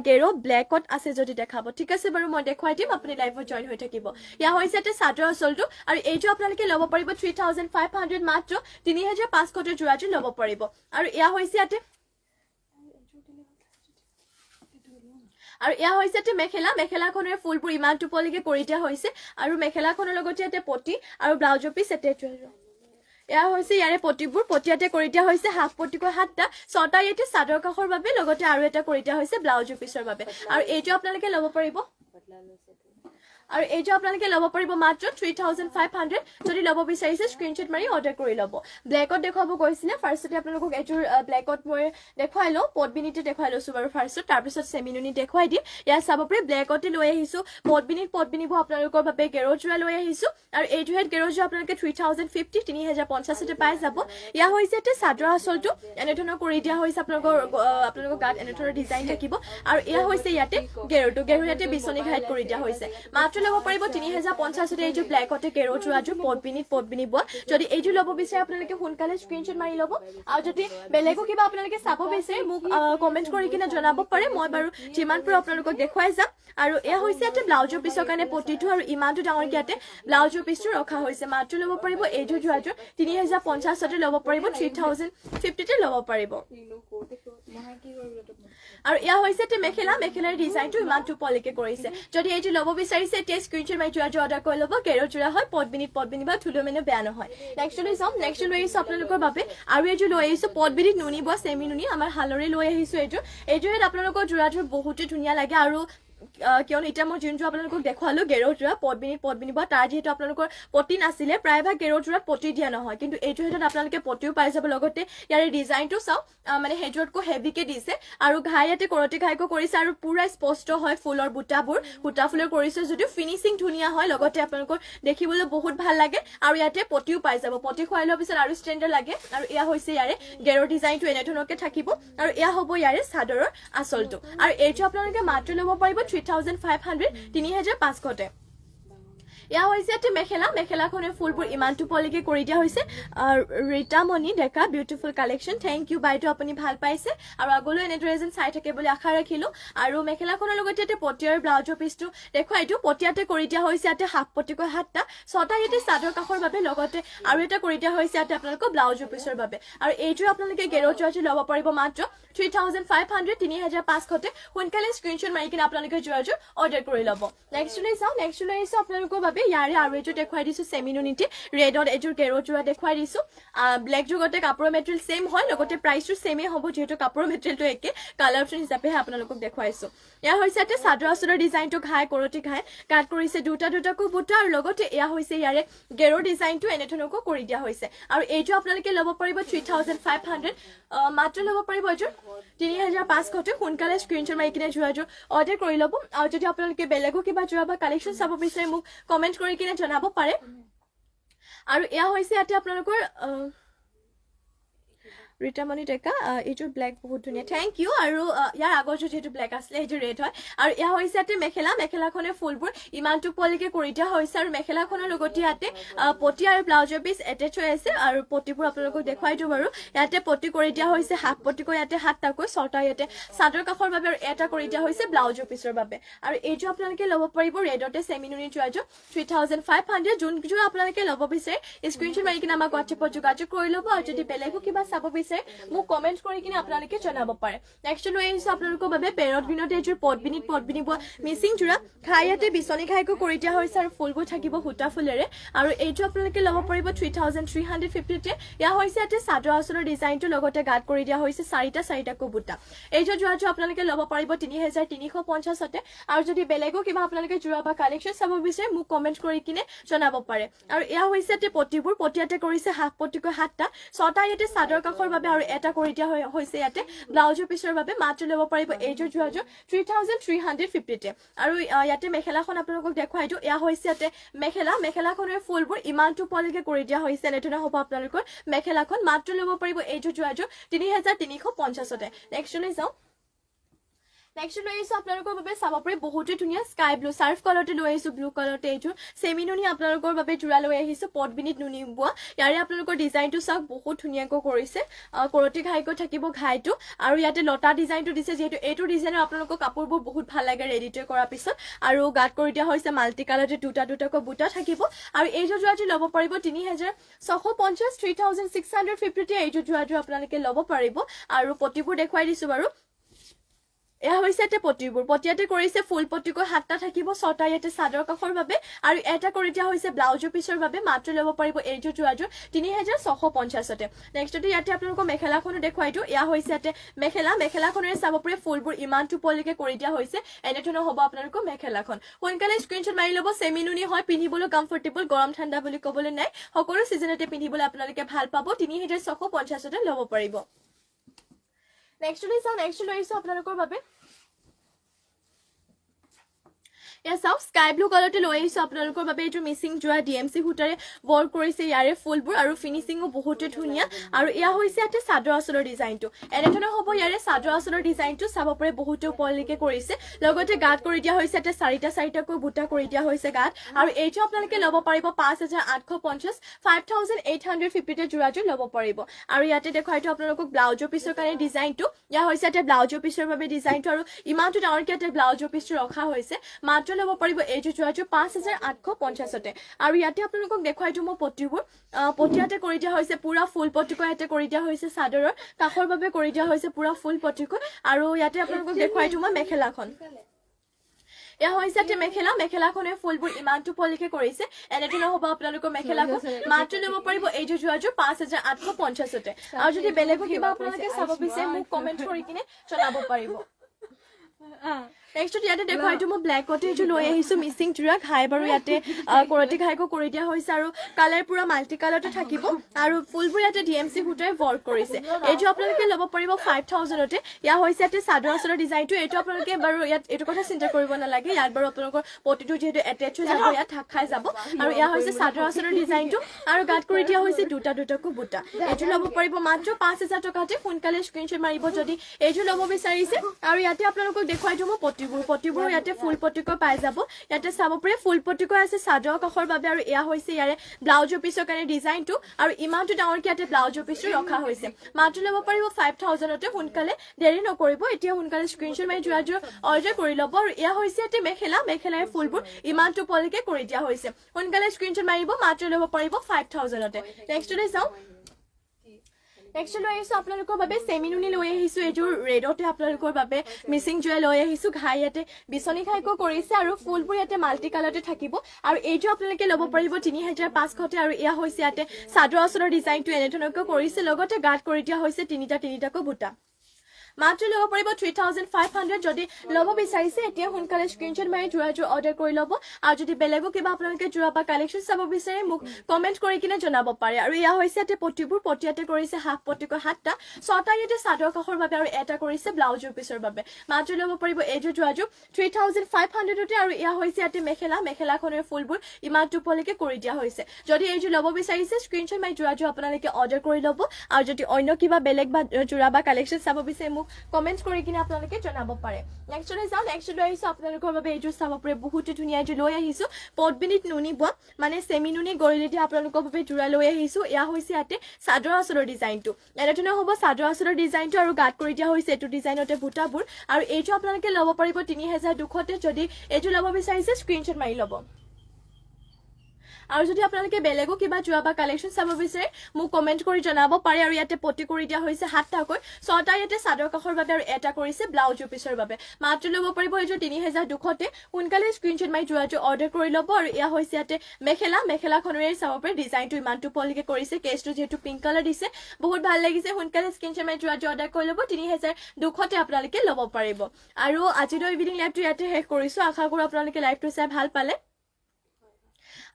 গেৰো ব্লেকত আছে যদি দেখাব ঠিক আছে বাৰু মই দেখুৱাই দিম আপুনি লাইভত জইন হৈ থাকিব ইয়া হৈছে এটা চাদৰ আঁচলটো আৰু এইটো আপোনালোকে ল'ব পাৰিব 3500 মাত্ৰ 3500 যোৰাটো ল'ব পাৰিব আৰু ইয়া হৈছে ইয়াতে আৰু ইয়া হৈছে ইয়াতে মেখেলাখনৰ ফুলবোৰ ইমান টুপলিকে কৰি দিয়া হৈছে আৰু মেখেলাখনৰ লগতে ইয়াতে পটি আৰু ব্লাউজৰ পিছ এতে এয়া হৈছে ইয়াৰে পটিবোৰ পটিয়াতে কৰি দিয়া হৈছে হাফ পটিকৈ হাতটা ছটা ইয়াতে চাদৰ কাষৰ বাবে লগতে আৰু এটা কৰি দিয়া হৈছে ব্লাউজৰ পিছৰ বাবে আৰু এইটো আপোনালোকে ল'ব পাৰিব আৰু এইটো আপোনালোকে ল'ব পাৰিব মাত্ৰ 3500 যদি ল'ব বিচাৰিছে স্ক্ৰীনশ্বট মাৰি অৰ্ডাৰ কৰি ল'ব ব্লেকত দেখুৱাব গৈছিলে ফাৰ্ষ্টতে আপোনালোকক এইটোৰ ব্লেকত মই দেখুৱাই লওঁ পটবিনিতে দেখুৱাই লৈছো বাৰু ফাৰ্ষ্টত তাৰপিছত চেমিনুনি দেখুৱাই দিম ইয়াত চাব পাৰি ব্লেকতে লৈ আহিছো পটবিনিবোৰ আপোনালোকৰ বাবে গেৰো যোৰা লৈ আহিছো আৰু এইটো হেড গেৰো যোৰা আপোনালোকে 3050 3050তে পাই যাব ইয়া হৈছে এটা চাদৰ আঁচলটো এনেধৰণৰ কৰি দিয়া হৈছে আপোনালোকৰ গাত এনেধৰণৰ ডিজাইন থাকিব আৰু ইয়া হৈছে ইয়াতে গেৰো ইয়াতে বিচনী ঘাইত কৰি দিয়া হৈছে মাত্ৰ ল'ব পাৰিব 3050তে এইটো ব্লেকতে গেৰো যোৰাটো পটবিনি বোৱা যদি এইটো ল'ব বিচাৰে আপোনালোকে সোনকালে স্ক্ৰীনশ্বট মাৰি ল'ব আৰু যদি বেলেগো কিবা আপোনালোকে চাব বিচাৰে মোক কমেন্ট কৰি কিনে জনাব পাৰে মই বাৰু যিমান পাৰো আপোনালোকক দেখুৱাই যাম আৰু এয়া হৈছে ইয়াতে ব্লাউজৰ পিছৰ কাৰণে পটিটো আৰু ইমানটো ডাঙৰকৈ ইয়াতে ব্লাউজৰ পিছটো ৰখা হৈছে মাত্ৰ ল'ব পাৰিব এইটো যোৰাটো 3050তে ল'ব পাৰিব 3050তে ল'ব পাৰিব আৰু ইয়া হৈছে ইয়াতে মেখেলাৰ ডিজাইনটো ইমানটো পলিকে কৰিছে যদি এইটো ল'ব বিচাৰিছে এতিয়া স্ক্ৰীনশ্বট মাৰি যোৰাটো অৰ্ডাৰ কৰি ল'ব গেৰো যোৰা হয় পটবিনি বা থুলো মানে বেয়া নহয় নেক্সট লৈ যাম নেক্সট লৈ আহিছো আপোনালোকৰ বাবে আৰু এইটো লৈ আহিছো পটবিনিত নুনি বোৱা চেমি নুনি আমাৰ হালৰে লৈ আহিছো এইটো আপোনালোকৰ যোৰাটো বহুতে ধুনীয়া লাগে আৰু কিয়নো এতিয়া মই যোনটো আপোনালোকক দেখুৱালো গেৰো যোৰা পটবিনি বা তাৰ যিহেতু আপোনালোকৰ পটি নাছিলে প্ৰায়ভাগ গেৰো যোৰাত পটি দিয়া নহয় কিন্তু এইটো হেতত আপোনালোকে পটিও পাই যাব লগতে ইয়াৰে ডিজাইনটো চাওক মানে হেজতকৈ হেভিকে দিছে আৰু ঘাইয়াতে কৰতে ঘাইকো কৰিছে আৰু পুৰা স্পষ্ট হয় ফুলৰ বুটা ফুলৰ কৰিছে যদিও ফিনিশিং ধুনীয়া হয় লগতে আপোনালোকৰ দেখিবলৈ বহুত ভাল লাগে আৰু ইয়াতে পটিও পাই যাব পটি খুৱাই লোৱাৰ পিছত আৰু ষ্টেণ্ডাৰ্ড লাগে আৰু এয়া হৈছে ইয়াৰে গেৰো ডিজাইনটো এনেধৰণৰকে থাকিব আৰু এয়া হ'ব ইয়াৰে চাদৰৰ আঁচলটো আৰু এইটো আপোনালোকে মাত্ৰ ল'ব পাৰিব 3500 3500তে ইয়া হৈছে ইয়াতে মেখেলাখনৰ ফুলবোৰ ইমানটো পলিকে কৰি দিয়া হৈছে ৰীতামণি ডেকা বিউটিফুল কালেকশ্যন থেংক ইউ বাইদেউ আপুনি ভাল পাইছে আৰু আগলৈ এনেদৰে যেন চাই থাকে বুলি আশা ৰাখিলো আৰু মেখেলাখনৰ লগতে ইয়াতে পটি আৰু ব্লাউজৰ পিছটো দেখুৱাই দিওঁ পটিয়াতে কৰি দিয়া হৈছে ইয়াতে হাফ পটিকৈ হাতটা ছটা ইয়াতে চাদৰ কাষৰ বাবে লগতে আৰু এটা কৰি দিয়া হৈছে ইয়াতে আপোনালোকৰ ব্লাউজৰ পিছৰ বাবে আৰু এইটো আপোনালোকে গেৰো যোৰাটো ল'ব পাৰিব মাত্ৰ 3500 3500তে সোনকালে স্ক্ৰীনশ্বট মাৰি কিনে আপোনালোকে যোৰাযোৰ অৰ্ডাৰ কৰি ল'ব নেক্সট লৈ আহিছো আপোনালোকৰ বাবে বাবে ইয়াৰে আৰু এযোৰ দেখুৱাই দিছো সেমিনুনিটি ৰেডত এযোৰ গেৰোজোৰা দেখুৱাই দিছো ব্লেক যুগতে কাপোৰৰ মেটেৰিয়েল সেম হয় লগতে প্ৰাইসটো সেমে হ'ব যেহেতু কাপোৰৰ মেটেৰিয়েলটো একে কালাৰ অপচন হিচাপে আপোনালোকক দেখুৱাইছো এয়া হৈছে এটা চাদৰ আচলৰ ডিজাইনটো ঘাই কৰতি ঘাই কাট কৰিছে দুটাকো বুটা আৰু লগতে এয়া হৈছে ইয়াৰে গেৰো ডিজাইনটো এনেধৰণকৈ কৰি দিয়া হৈছে আৰু এইটো আপোনালোকে ল'ব পাৰিব 3500 মাত্ৰ ল'ব পাৰিব এইযোৰ 3500 সোনকালে স্ক্ৰীনশ্বট মাৰি কিনে যোৱাযোৰ অৰ্ডাৰ কৰি ল'ব আৰু যদি আপোনালোকে বেলেগো কিবা যোৱা বা কালেকশ্যন চাব বিচাৰে মোক কমেণ্ট কৰি কিনে জনাব পাৰে আৰু এয়া হৈছে ইয়াতে আপোনালোকৰ ৰিটামনি টেকা এইযোৰ ব্লেক বহুত ধুনীয়া থেংক ইউ আৰু ইয়াৰ আগৰযোৰ যেহেতু ব্লেক আছিলে এইযোৰ ৰেড হয় আৰু এয়া হৈছে ইয়াতে মেখেলাখনে ফুলবোৰ ইমানটো পোৱালৈকে কৰি দিয়া হৈছে আৰু মেখেলাখনৰ লগতে ইয়াতে পটি আৰু ব্লাউজৰ পিচ এটেচ হৈ আছে আৰু পটিবোৰ আপোনালোকক দেখুৱাই দিওঁ বাৰু ইয়াতে পটি কৰি দিয়া হৈছে হাফ পটিকৈ ইয়াতে 7টাকৈ 6টা ইয়াতে চাদৰ কাষৰ বাবে আৰু এটা কৰি দিয়া হৈছে ব্লাউজৰ পিচৰ বাবে আৰু এইযোৰ আপোনালোকে ল'ব পাৰিব ৰেডতে সেমিনুনি যোৱাযোৰ 3500 যোনযোৰ আপোনালোকে ল'ব বিচাৰে স্ক্ৰীনশ্বট মাৰি কিনে আমাক হোৱাটছএপত যোগাযোগ কৰি ল'ব আৰু যদি বেলেগো কিবা চাব মোক কমেন্ট কৰি কিনে আপোনালোকে জনাব পাৰে নেক্সট লৈ আহিছো আপোনালোকৰ বাবে পেৰট গ্ৰীণত এযোৰ পটবিনি মিচিং জোৰা খাইয়াতে বিচনি খাইকো কৰি দিয়া হৈছে আৰু ফুলবোৰ থাকিব হুটা ফুলেৰে আৰু এইটো আপোনালোকে ল'ব পাৰিব 3350 তে ইয়া হৈছে ইয়াতে চাদৰ আচলৰ ডিজাইনটো লগতে গাত কৰি দিয়া হৈছে চাৰিটাকো বুটা এইটো যোৱাটো আপোনালোকে ল'ব পাৰিব 3350 তে আৰু যদি বেলেগো কিবা আপোনালোকে জোৰা বা কালেকশ্যন চাব বিচাৰে মোক কমেন্ট কৰি কিনে জনাব পাৰে আৰু এয়া হৈছে ইয়াতে পটিবোৰ পটিয়াতে কৰিছে হাফ পটিকৈ 7টা 6টা ইয়াতে চাদৰ কাষৰ আৰু এটা কৰি দিয়া হৈছে ইয়াতে ব্লাউজৰ পিছৰ বাবে মাত্ৰ ল'ব পাৰিব এইযোৰ যোৱাযোৰ 3350 তে আৰু ইয়াতে মেখেলাখন আপোনালোকক দেখুৱাই দিওঁ এয়া হৈছে ইয়াতে মেখেলাখনৰ ফুলবোৰ ইমানটো পোৱালৈকে কৰি দিয়া হৈছে এনেধৰণে হ'ব আপোনালোকৰ মেখেলাখন মাত্ৰ ল'ব পাৰিব এইযোৰ যোৱাযোৰ 3350 তে নেক্সট লৈ যাওঁ নেক্সট লৈ আহিছো আপোনালোকৰ বাবে চাব পাৰি বহুতে ধুনীয়া স্কাই ব্লু সাৰ্ফ কালাৰতে লৈ আহিছো ব্লু কালাৰতে এইযোৰ সেমিনুনি আপোনালোকৰ বাবে জোৰা লৈ আহিছো পটবিনিত নুনি বোৱা ইয়াৰে আপোনালোকৰ ডিজাইনটো চাওক বহুত ধুনীয়াকৈ কৰিছে কৰতি ঘাইকৈ থাকিব ঘাইটো আৰু ইয়াতে লতা ডিজাইনটো দিছে যেহেতু এইটো ডিজাইনৰ আপোনালোকৰ কাপোৰবোৰ বহুত ভাল লাগে ৰেডিটে কৰাৰ পিছত আৰু গাত কৰি দিয়া হৈছে মাল্টি কালাৰতে দুটাকৈ বুটা থাকিব আৰু এইযোৰ যোৱাটো ল'ব পাৰিব 3650 3650 তে এইযোৰ যোৱাটো আপোনালোকে ল'ব পাৰিব আৰু পটিবোৰ দেখুৱাই দিছো বাৰু এয়া হৈছে ইয়াতে পটিবোৰ পটিয়াতে কৰিছে ফুল পটিকৈ 7টা থাকিব 6টা ইয়াতে চাদৰ কাষৰ বাবে আৰু এটা কৰি দিয়া হৈছে ব্লাউজৰ পিছৰ বাবে মাত্ৰ ল'ব পাৰিব এইযোৰ যোৱাযোৰ 3650 তে নেক্সটতে ইয়াতে আপোনালোকক মেখেলাখনো দেখুৱাই দিওঁ এয়া হৈছে ইয়াতে মেখেলাখনেৰে চাব পাৰে ফুলবোৰ ইমানটো পোৱালৈকে কৰি দিয়া হৈছে এনেধৰণৰ হ'ব আপোনালোকৰ মেখেলাখন সোনকালে স্ক্ৰীনশ্বট মাৰি ল'ব সেমিনুনি হয় পিন্ধিবলৈ কমফৰ্টেবল গৰম ঠাণ্ডা বুলি ক'বলৈ নাই সকলো সিজনতে পিন্ধিবলৈ আপোনালোকে ভাল পাব 3650 তে ল'ব পাৰিব নেক্সট লৈ আহিছো আপোনালোকৰ বাবে এয়া চাওক স্কাই ব্লু কালাৰতে লৈ আহিছো আপোনালোকৰ বাবে এইটো মিচিং যোৱা ডিএমসি সূতাৰে ৱৰ্ক কৰিছে ইয়াৰে ফুলবোৰ আৰু ফিনিচিংও বহুতে ধুনীয়া আৰু এয়া হৈছে ইয়াতে চাদৰ আচলৰ ডিজাইনটো এনেধৰণৰ হ'ব ইয়াৰে চাদৰ আচলৰ ডিজাইনটো চাব পাৰে বহুতে ওপৰলৈকে কৰিছে লগতে গাত কৰি দিয়া হৈছে ইয়াতে চাৰিটাকৈ বুটা কৰি দিয়া হৈছে গাত আৰু এইটো আপোনালোকে ল'ব পাৰিব 5850 5850 তে যোৰাযোৰ ল'ব পাৰিব আৰু ইয়াতে দেখুৱাইটো আপোনালোকক ব্লাউজৰ পিছৰ কাৰণে ডিজাইনটো ইয়া হৈছে ইয়াতে ব্লাউজৰ পিছৰ বাবে ডিজাইনটো আৰু ইমানটো ডাঙৰকৈ ইয়াতে ব্লাউজৰ পিছটো ৰখা হৈছে মাত্ৰ ল'ব পাৰিব এইযোৰ যোৱাযোৰ 5850 তে আৰু ইয়াতে আপোনালোকক দেখুৱাই দিওঁ মই পটিবোৰ পটিয়াতে কৰি দিয়া হৈছে পুৰা ফুল পটিকৈ ইয়াতে কৰি দিয়া হৈছে চাদৰৰ কাষৰ বাবে কৰি দিয়া হৈছে পুৰা ফুল পটিকৈ আৰু ইয়াতে আপোনালোকক দেখুৱাই দিওঁ মই মেখেলাখন এয়া হৈছে ইয়াতে মেখেলাখনে ফুলবোৰ ইমানটো পোৱালৈকে কৰিছে এনেধৰণৰ হ'ব আপোনালোকৰ মেখেলাখন মাত্ৰ ল'ব পাৰিব এইযোৰ যোৱাযোৰ 5850 তে আৰু যদি বেলেগো কিবা আপোনালোকে চাব বিচাৰে মোক কমেন্ট কৰি কিনে জনাব পাৰিব নেক্সট ইয়াতে দেখুৱাই দিওঁ মই ব্লেকতে এইযোৰ লৈ আহিছো মিচিং জোৰা ঘাই বাৰু ইয়াতে কৰতি ঘাইকো কৰি দিয়া হৈছে আৰু কালাৰ পুৰা মাল্টি কালাৰতে থাকিব আৰু ফুলবোৰ ইয়াতে ডিএমসি সূতাৰে ৱৰ্ক কৰিছে এইটো আপোনালোকে ল'ব পাৰিব 5000 তে ইয়া হৈছে ইয়াতে চাদৰ আচলৰ ডিজাইনটো এইটো আপোনালোকে বাৰু ইয়াত এইটো কথা চিন্তা কৰিব নালাগে ইয়াত বাৰু আপোনালোকৰ পটিটো যেহেতু এটেচ হৈ যাব ইয়াত ঠাক খাই যাব আৰু ইয়া হৈছে চাদৰ আচলৰ ডিজাইনটো আৰু গাত কৰি দিয়া হৈছে দুটাকো বুটা এইটো ল'ব পাৰিব মাত্ৰ 5000 টকাতে সোনকালে স্ক্ৰীনশ্বট মাৰিব যদি এইটো ল'ব বিচাৰিছে আৰু ইয়াতে আপোনালোকক দেখুৱাই দিওঁ মই পটিবোৰ ইয়াতে ফুল পটিকৈ পাই যাব ইয়াতে চাব পাৰে ফুল পটিকৈ আছে চাদৰ কাষৰ বাবে আৰু এয়া হৈছে ইয়াৰে ব্লাউজৰ পিছৰ কাৰণে ডিজাইনটো আৰু ইমানটো ডাঙৰকৈ ইয়াতে ব্লাউজৰ পিছটো ৰখা হৈছে মাত্ৰ ল'ব পাৰিব 5000 তে সোনকালে দেৰি নকৰিব এতিয়া সোনকালে স্ক্ৰীনশ্বট মাৰি যোৱাযোৰ অৰ্ডাৰ কৰি ল'ব আৰু এয়া হৈছে ইয়াতে মেখেলাৰ ফুলবোৰ ইমানটো পোৱালৈকে কৰি দিয়া হৈছে সোনকালে স্ক্ৰীনশ্বট মাৰিব মাত্ৰ ল'ব পাৰিব 5000 তে নেক্সটলৈ যাওঁ নেক্সট লৈ আহিছো আপোনালোকৰ বাবে চেমিনুনি লৈ আহিছো এইযোৰ ৰেডতে আপোনালোকৰ বাবে মিচিং জুৱেল লৈ আহিছো ঘাই ইয়াতে বিচনী ঘাইকো কৰিছে আৰু ফুলবোৰ ইয়াতে মাল্টি কালাৰতে থাকিব আৰু এইযোৰ আপোনালোকে ল'ব পাৰিব 3500 আৰু এয়া হৈছে ইয়াতে চাদৰ আঁচলৰ ডিজাইনটো এনেধৰণকৈ কৰিছে লগতে গাঁত কৰি দিয়া হৈছে তিনিটাকৈ বুটা মাত্ৰ ল'ব পাৰিব 3500 যদি ল'ব বিচাৰিছে এতিয়া সোনকালে স্ক্ৰীনশ্বট মাৰি যোৰাযোৰ অৰ্ডাৰ কৰি ল'ব আৰু যদি বেলেগো কিবা আপোনালোকে যোৰা বা কালেকশ্যন চাব বিচাৰে মোক কমেণ্ট কৰি কিনে জনাব পাৰে আৰু এয়া হৈছে ইয়াতে পটিবোৰ পটিয়াতে কৰিছে হাফ পটিকৈ 7টা 6টা ইয়াতে চাদৰ কাষৰ বাবে আৰু এটা কৰিছে ব্লাউজৰ পিছৰ বাবে মাত্ৰ ল'ব পাৰিব এইযোৰ যোৰাযোৰ 3500তে আৰু এয়া হৈছে ইয়াতে মেখেলাখনৰ ফুলবোৰ ইমান টুপলৈকে কৰি দিয়া হৈছে যদি এইযোৰ ল'ব বিচাৰিছে স্ক্ৰীনশ্বট মাৰি যোৰাযোৰ আপোনালোকে অৰ্ডাৰ কৰি ল'ব আৰু যদি অন্য কিবা বেলেগ বা যোৰা বা কালেকশ্যন চাব বিচাৰে মোক কমেন্ট কৰি কিনে আপোনালোকে জনাব পাৰে নেক্সট লৈ যাওঁ নেক্সট লৈ আহিছো আপোনালোকৰ বাবে এইযোৰ চাব পাৰে বহুতে ধুনীয়া এইযোৰ লৈ আহিছো পটবিনিত নুনি বোৱা মানে চেমি নুনি গৰিলেদি আপোনালোকৰ বাবে জোৰা লৈ আহিছো এয়া হৈছে ইয়াতে চাদৰ আঁচলৰ ডিজাইনটো এনেধৰণৰ হ'ব চাদৰ আঁচলৰ ডিজাইনটো আৰু গাঁত কৰি দিয়া হৈছে এইটো ডিজাইনতে বুটাবোৰ আৰু এইটো আপোনালোকে ল'ব পাৰিব 3200তে যদি এইটো ল'ব বিচাৰিছে স্ক্ৰীনশ্বট মাৰি ল'ব আৰু যদি আপোনালোকে বেলেগো কিবা যোৱা বা কালেকশ্যন চাব বিচাৰে মোক কমেন্ট কৰি জনাব পাৰে আৰু ইয়াতে পটি কৰি দিয়া হৈছে 7টাকৈ 6টা ইয়াতে চাদৰ কাষৰ বাবে আৰু এটা কৰিছে ব্লাউজৰ পিছৰ বাবে মাত্ৰ ল'ব পাৰিব এইযোৰ 3200তে সোনকালে স্ক্ৰীনশ্বট মাৰি যোৱাযোৰ অৰ্ডাৰ কৰি ল'ব আৰু এয়া হৈছে ইয়াতে মেখেলাখনৰে চাব পাৰে ডিজাইনটো ইমানটো পলিকে কৰিছে কেছটো যিহেতু পিংক কালাৰ দিছে বহুত ভাল লাগিছে সোনকালে স্ক্ৰীনশ্বট মাৰি যোৱাযোৰ অৰ্ডাৰ কৰি ল'ব 3200তে আপোনালোকে ল'ব পাৰিব আৰু আজিৰ ইভিনিং লাইভটো ইয়াতে শেষ কৰিছো আশা কৰোঁ আপোনালোকে লাইভটো চাই ভাল পালে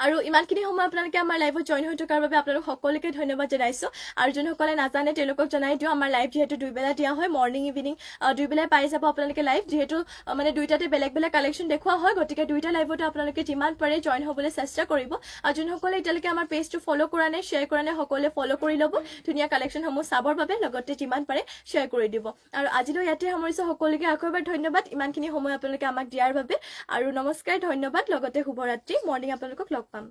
আৰু ইমানখিনি সময় আপোনালোকে আমাৰ লাইভত জয়েন হৈ থকাৰ বাবে আপোনালোক সকলোকে ধন্যবাদ জনাইছো আৰু যোনসকলে নাজানে তেওঁলোকক জনাই দিওঁ আমাৰ লাইভ যিহেতু দুইবেলা দিয়া হয় মৰ্নিং ইভিনিং দুইবেলাই পাই যাব আপোনালোকে লাইভ যিহেতু মানে দুইটাতে বেলেগ কালেকশ্যন দেখুওৱা হয় গতিকে দুইটা লাইভতে আপোনালোকে যিমান পাৰে জয়েন হ'বলৈ চেষ্টা কৰিব আৰু যোনসকলে এতিয়ালৈকে আমাৰ পেজটো ফ'ল' কৰা নাই শ্বেয়াৰ কৰা নাই সকলোৱে ফ'ল' কৰি ল'ব ধুনীয়া কালেকশ্যনসমূহ চাবৰ বাবে লগতে যিমান পাৰে শ্বেয়াৰ কৰি দিব আৰু আজিলৈ ইয়াতে সামৰিছো সকলোকে আকৌ এবাৰ ধন্যবাদ ইমানখিনি সময় আপোনালোকে আমাক দিয়াৰ বাবে আৰু নমস্কাৰ ধন্যবাদ লগতে শুভৰাত্ৰি মৰ্নিং আপোনালোকক লগ পাম